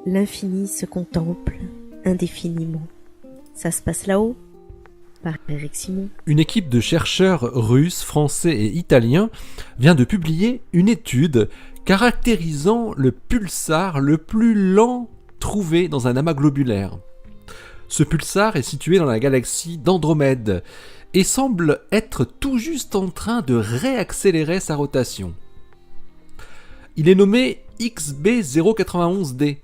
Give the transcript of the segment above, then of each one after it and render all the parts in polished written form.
L'infini se contemple indéfiniment. Ça se passe là-haut, par Eric Simon. Une équipe de chercheurs russes, français et italiens vient de publier une étude caractérisant le pulsar le plus lent trouvé dans un amas globulaire. Ce pulsar est situé dans la galaxie d'Andromède et semble être tout juste en train de réaccélérer sa rotation. Il est nommé XB091D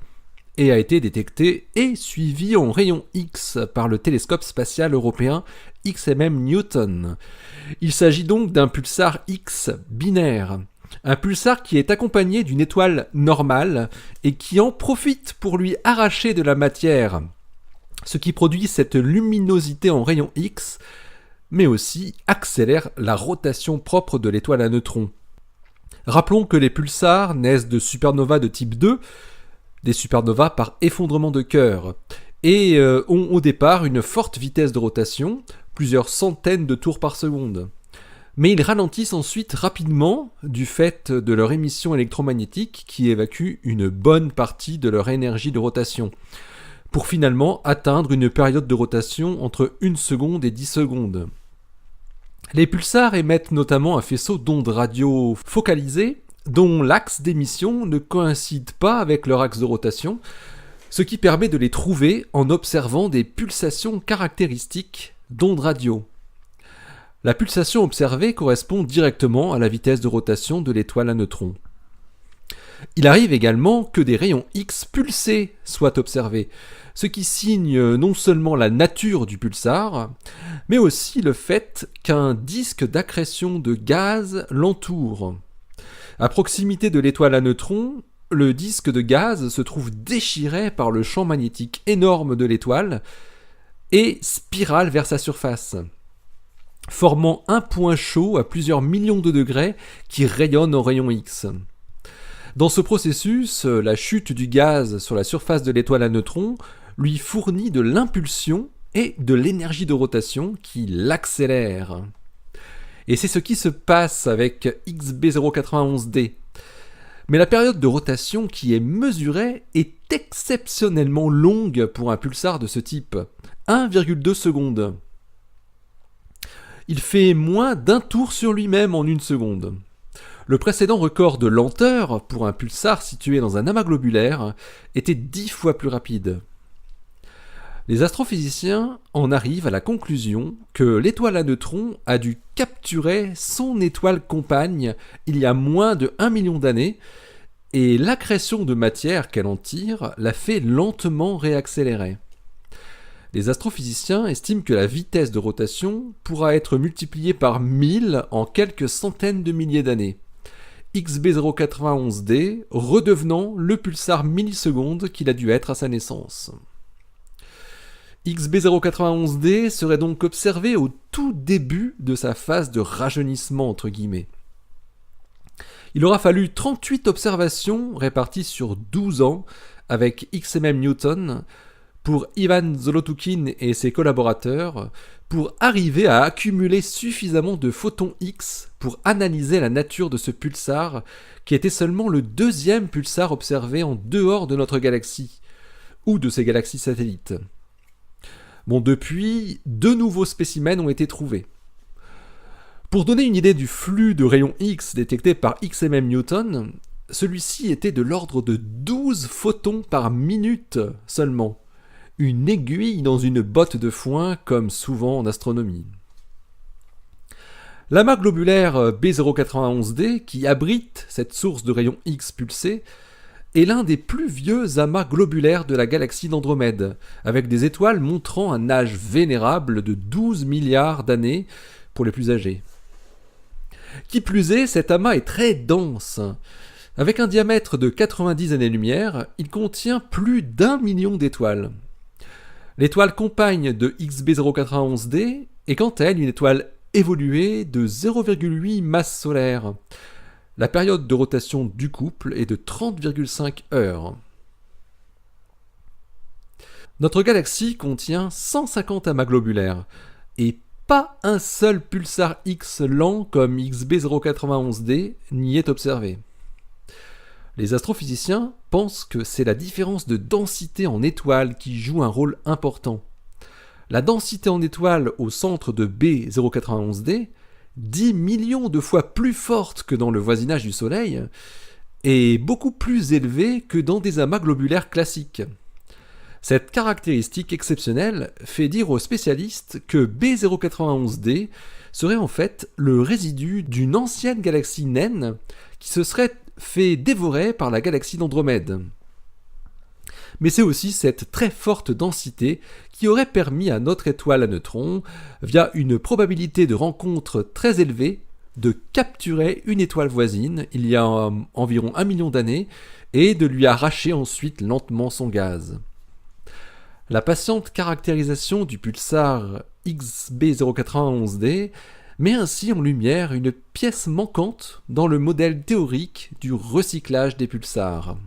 et a été détecté et suivi en rayon X par le télescope spatial européen XMM Newton. Il s'agit donc d'un pulsar X binaire, un pulsar qui est accompagné d'une étoile normale et qui en profite pour lui arracher de la matière, ce qui produit cette luminosité en rayon X, mais aussi accélère la rotation propre de l'étoile à neutrons. Rappelons que les pulsars naissent de supernovas de type 2, des supernovas par effondrement de cœur, et ont au départ une forte vitesse de rotation, plusieurs centaines de tours par seconde. Mais ils ralentissent ensuite rapidement du fait de leur émission électromagnétique qui évacue une bonne partie de leur énergie de rotation, pour finalement atteindre une période de rotation entre 1 seconde et 10 secondes. Les pulsars émettent notamment un faisceau d'ondes radio focalisées dont l'axe d'émission ne coïncide pas avec leur axe de rotation, ce qui permet de les trouver en observant des pulsations caractéristiques d'ondes radio. La pulsation observée correspond directement à la vitesse de rotation de l'étoile à neutrons. Il arrive également que des rayons X pulsés soient observés, ce qui signe non seulement la nature du pulsar, mais aussi le fait qu'un disque d'accrétion de gaz l'entoure. À proximité de l'étoile à neutrons, le disque de gaz se trouve déchiré par le champ magnétique énorme de l'étoile et spirale vers sa surface, formant un point chaud à plusieurs millions de degrés qui rayonne en rayons X. Dans ce processus, la chute du gaz sur la surface de l'étoile à neutrons lui fournit de l'impulsion et de l'énergie de rotation qui l'accélère. Et c'est ce qui se passe avec XB091D. Mais la période de rotation qui est mesurée est exceptionnellement longue pour un pulsar de ce type, 1,2 secondes. Il fait moins d'un tour sur lui-même en 1 seconde. Le précédent record de lenteur pour un pulsar situé dans un amas globulaire était 10 fois plus rapide. Les astrophysiciens en arrivent à la conclusion que l'étoile à neutrons a dû capturer son étoile compagne il y a moins de 1 million d'années, et l'accrétion de matière qu'elle en tire la fait lentement réaccélérer. Les astrophysiciens estiment que la vitesse de rotation pourra être multipliée par 1000 en quelques centaines de milliers d'années, XB091D redevenant le pulsar milliseconde qu'il a dû être à sa naissance. XB091D serait donc observé au tout début de sa phase de rajeunissement entre guillemets. Il aura fallu 38 observations réparties sur 12 ans avec XMM Newton pour Ivan Zolotukhin et ses collaborateurs pour arriver à accumuler suffisamment de photons X pour analyser la nature de ce pulsar qui était seulement le 2e pulsar observé en dehors de notre galaxie ou de ses galaxies satellites. Bon, depuis, 2 nouveaux spécimens ont été trouvés. Pour donner une idée du flux de rayons X détecté par XMM Newton, celui-ci était de l'ordre de 12 photons par minute seulement. Une aiguille dans une botte de foin, comme souvent en astronomie. L'amas globulaire B091D, qui abrite cette source de rayons X pulsés, est l'un des plus vieux amas globulaires de la galaxie d'Andromède, avec des étoiles montrant un âge vénérable de 12 milliards d'années pour les plus âgés. Qui plus est, cet amas est très dense. Avec un diamètre de 90 années-lumière, il contient plus d'1 million d'étoiles. L'étoile compagne de XB091D est quant à elle une étoile évoluée de 0,8 masse solaire. La période de rotation du couple est de 30,5 heures. Notre galaxie contient 150 amas globulaires, et pas un seul pulsar X lent comme XB091D n'y est observé. Les astrophysiciens pensent que c'est la différence de densité en étoiles qui joue un rôle important. La densité en étoiles au centre de B091D, 10 millions de fois plus forte que dans le voisinage du Soleil, est beaucoup plus élevée que dans des amas globulaires classiques. Cette caractéristique exceptionnelle fait dire aux spécialistes que B091D serait en fait le résidu d'une ancienne galaxie naine qui se serait fait dévorer par la galaxie d'Andromède. Mais c'est aussi cette très forte densité qui aurait permis à notre étoile à neutrons, via une probabilité de rencontre très élevée, de capturer une étoile voisine il y a environ 1 million d'années et de lui arracher ensuite lentement son gaz. La patiente caractérisation du pulsar XB091D met ainsi en lumière une pièce manquante dans le modèle théorique du recyclage des pulsars.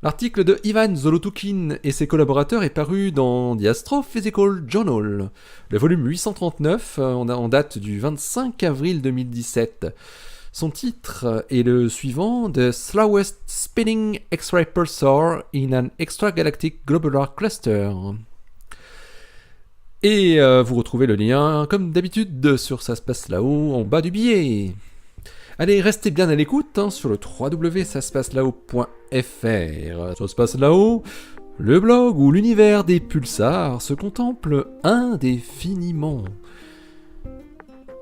L'article de Ivan Zolotukhin et ses collaborateurs est paru dans The Astrophysical Journal, le volume 839 en date du 25 avril 2017. Son titre est le suivant: The Slowest Spinning X-ray Pulsar in an Extragalactic Globular Cluster. Et vous retrouvez le lien, comme d'habitude, sur Ça se passe là-haut, en bas du billet. Allez, restez bien à l'écoute sur le www.saspacelahhaut.fr. Ça se passe là-haut, le blog où l'univers des pulsars se contemple indéfiniment.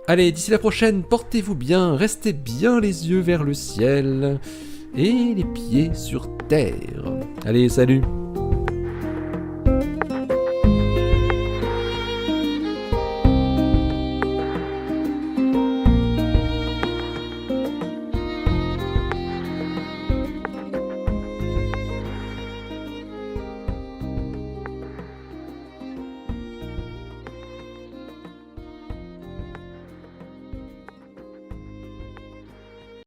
Allez, d'ici la prochaine, portez-vous bien, restez bien les yeux vers le ciel et les pieds sur terre. Allez, salut!